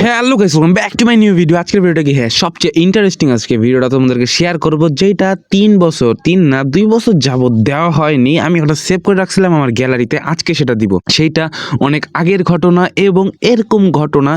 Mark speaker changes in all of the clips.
Speaker 1: Hello guys, welcome back to my new video. আজকের ভিডিওটা কি সবচেয়ে ইন্টারেস্টিং আজকে ভিডিওটা তোমাদেরকে শেয়ার করবো, যেটা 2 বছর যাবত দেওয়া হয়নি। আমি ওটা সেভ করে রাখছিলাম আমার গ্যালারিতে, আজকে সেটা দিব। সেইটা অনেক আগের ঘটনা এবং এরকম ঘটনা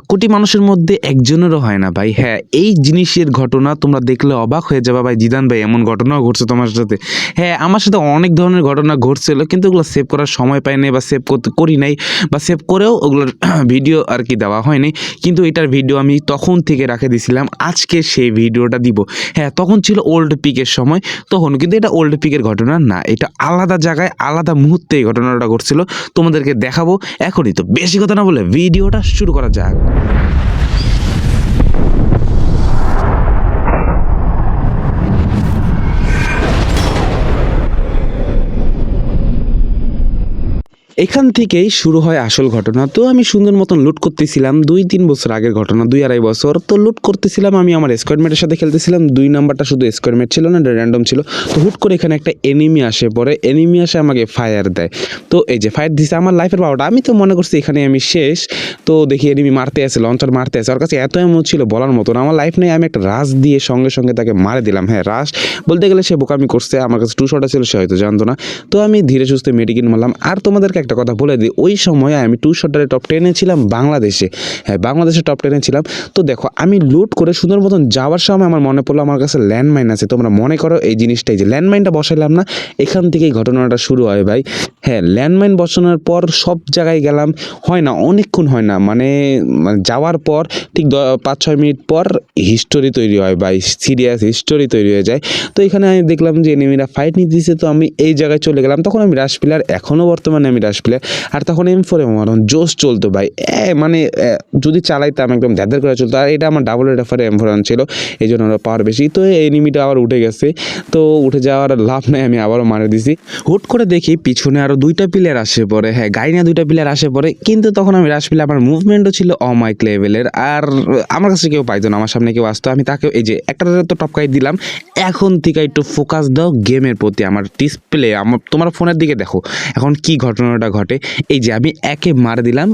Speaker 1: কোটি মানুষের মধ্যে একজনেরও হয় না ভাই। হ্যাঁ, এই জিনিসের ঘটনা তোমরা দেখলে অবাক হয়ে যাবে ভাই। জিদান ভাই, এমন ঘটনাও ঘটছে তোমার সাথে? হ্যাঁ, আমার সাথে অনেক ধরনের ঘটনা ঘটছিল, কিন্তু ওগুলো সেভ করার সময় পাই নাই বা সেভ করি নাই, বা সেভ করেও ওগুলোর ভিডিও আর কি দেওয়া হয়নি। কিন্তু এটার ভিডিও আমি তখন থেকে রাখে দিয়েছিলাম, আজকে সেই ভিডিওটা দিব। হ্যাঁ, তখন ছিল ওল্ড পিকের সময়, তখন কিন্তু এটা ওল্ড পিকের ঘটনা না, এটা আলাদা জায়গায় আলাদা মুহূর্তে এই ঘটনাটা ঘটছিল। তোমাদেরকে দেখাবো এখনই। তো বেশি কথা না বলে ভিডিওটা শুরু করা যাক। এখান থেকেই শুরু হয় আসল ঘটনা। তো আমি সুন্দর মতন লুট করতেছিলাম, 2-3 বছর আগের ঘটনা, 2-2.5 বছর। তো লুট করতেছিলাম, আমি আমার স্কোয়াডমেটের সাথে খেলতেছিলাম। 2 নাম্বারটা শুধু স্কোয়াডমেট ছিল না, র্যান্ডম ছিল। তো হুট করে এখানে একটা এনিমি আসে পড়ে, এনিমি আসে আমাকে ফায়ার দেয়। তো এই যে ফায়ার দিছে, আমার লাইফের পাওয়াটা, আমি তো মনে করছি এখানে আমি শেষ। তো দেখি এনিমি মারতে আসে, লঞ্চার মারতে আসে। ওর কাছে এত এমন ছিল বলার মতন, আমার লাইফ নেই। আমি একটা রাশ দিয়ে সঙ্গে সঙ্গে তাকে মারে দিলাম। হ্যাঁ, রাশ বলতে গেলে সে বোকামি করছে, আমার কাছে 2 শট ছিল, সে হয়তো জানতো না। তো আমি ধীরে সুস্থে মেডিকেট মারলাম। আর তোমাদেরকে একটা কথা বলে দিই, ওই সময় আমি 2 শটারে টপ 10-এ ছিলাম বাংলাদেশে। হ্যাঁ, বাংলাদেশে টপ 10-এ ছিলাম। তো দেখো, আমি লুট করে সুন্দর মতন যাওয়ার সময় আমার মনে পড়লো আমার কাছে ল্যান্ডমাইন আছে। তোমরা মনে করো এই জিনিসটাই, যে ল্যান্ডমাইনটা বসাইলাম না, এখান থেকেই ঘটনাটা শুরু হয় ভাই। হ্যাঁ, ল্যান্ডমাইন বসানোর পর সব জায়গায় গেলাম, হয় না, অনেকক্ষণ হয় না, মানে যাওয়ার পর ঠিক 5-6 মিনিট পর হিস্টোরি তৈরি হয় ভাই, সিরিয়াস হিস্টোরি তৈরি হয়ে যায়। তো এখানে আমি দেখলাম যে এনিমিরা ফাইট নিতে দিচ্ছে, তো আমি এই জায়গায় চলে গেলাম। তখন আমি রাশ প্লেয়ার, এখনও বর্তমানে আমি রাশ প্লেয়ার। আর তখন M4 মারন জোশ চলতো ভাই, মানে যদি চালাইতাম একদম ধ্যাদের করে চলতো। আর এটা আমার ডাবল রেডাফারে M4 ছিল, এই জন্য ওরা পাওয়ার বেশি। তো এনিমিটা আবার উঠে গেছে, তো উঠে যাওয়ার লাভ নাই, আমি আবারও মারে দিছি। হুট করে দেখি পিছনে আরও 2টা প্লেয়ার আসে পড়ে। হ্যাঁ, গাড়ি নিয়ে 2টা প্লেয়ার আসে পড়ে, কিন্তু তখন আমি রাশ প্লেয়ার, আমার মুভমেন্টও ছিল অমাইক লেভেলের। আর আমার কাছে কেউ পাইতো না, আমার সামনে কেউ আসতো, আমি তাকে এই যে একটা তো টপকাই দিলাম। এখন থেকে একটু ফোকাস দাও গেমের প্রতি, আমার ডিসপ্লে, তোমার ফোনের দিকে দেখো এখন কি ঘটনাটা ঘটে। এই যে আমি একে মারে দিলাম,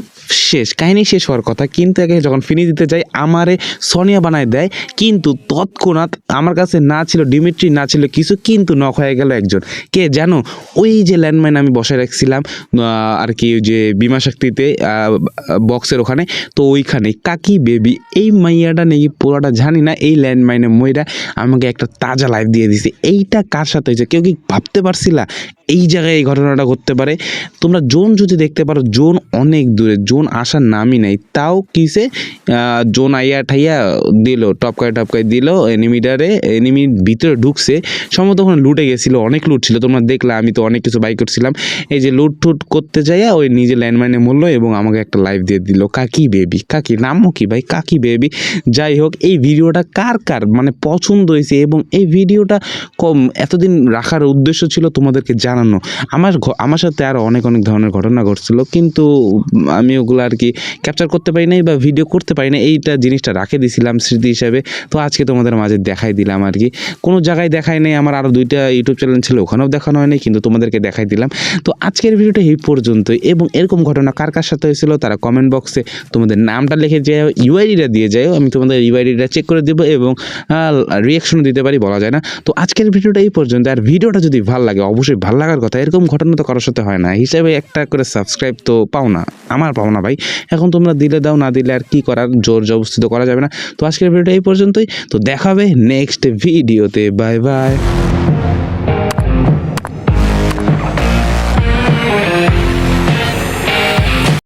Speaker 1: শেষ কাহিনী, শেষ হওয়ার কথা। কিন্তু একে যখন ফিনিশ দিতে যাই, আমারে সোনিয়া বানায় দেয়। কিন্তু তৎক্ষণাৎ আমার কাছে না ছিল ডিমিট্রি, না ছিল কিছু, কিন্তু নক হয়ে গেল একজন। কে জানো? ওই যে ল্যান্ডমাইন আমি বসায় রাখছিলাম আর কি, ওই যে বিমা শক্তিতে বক্সের ওখানে, তো ওইখানে কাকি বেবি, এই মাইয়াটা নেই পুরোটা জানি না, এই ল্যান্ডমাইনে মইরা আমাকে একটা তাজা লাইফ দিয়ে দিছে। এইটা কার সাথে হয়েছে কেউ কি ভাবতে পারছিলা এই জায়গায় এই ঘটনাটা ঘটতে পারে? তোমরা জোন যদি দেখতে পারো, জোন অনেক দূরে, জোন আসার নামই নাই। তাও কিসে জোন আইয়া ঠাইয়া দিল, টপকায় দিল এনিমিটারে, এনিমির ভিতরে ঢুকছে সম্ভবত। ওখানে লুটে গেছিলো, অনেক লুট ছিল, তোমরা দেখলে। আমি তো অনেক কিছু বাই করছিলাম। এই যে লুট টুট করতে যাইয়া ওই নিজে ল্যান্ডমাইনে মরলো এবং আমাকে একটা লাইফ দিয়ে দিল। কাকি বেবি, কাকি নামও কি ভাই, কাকি বেবি। যাই হোক, এই ভিডিওটা কার কার মানে পছন্দ হয়েছে, এবং এই ভিডিওটা এতদিন রাখার উদ্দেশ্য ছিল তোমাদেরকে জানানো। আমার সাথে আরও অনেক ধরনের ঘটনা ঘটছিল, কিন্তু আমি ওগুলো আর কি ক্যাপচার করতে পারি নাই বা ভিডিও করতে পারি না। এইটা জিনিসটা রাখে দিয়েছিলাম স্মৃতি হিসাবে। তো আজকে তোমাদের মাঝে দেখাই দিলাম আর কি। কোনো জায়গায় দেখাই নাই, আমার আরও 2টা ইউটিউব চ্যানেল ছিল, ওখানেও দেখানো হয়নি, কিন্তু তোমাদেরকে দেখাই দিলাম। তো আজকের ভিডিওটা এই পর্যন্তই। এবং এরকম ঘটনা কার কার সাথে হয়েছিল তারা কমেন্ট বক্সে তোমাদের নামটা লিখে যাও, ইউআইডিটা দিয়ে যাও, আমি তোমাদের ইউআইডিটা চেক করে দেবো এবং রিয়াকশনও দিতে পারি, বলা যায় না। তো আজকের ভিডিওটা এই পর্যন্ত। আর ভিডিওটা যদি ভালো লাগে, অবশ্যই ভালো লাগার কথা, এরকম ঘটনা তো কারোর সাথে হয় না, হিসাবে একটা করে সাবস্ক্রাইব তো পাও না, আমার পাও না ভাই। এখন তোমরা দিলে দাও, না দিলে আর কি করার, জোর জবরদস্তি তো করা যাবে না। তো আজকের ভিডিওটা এই পর্যন্তই। তো দেখাবে নেক্সট ভিডিওতে। Bye bye.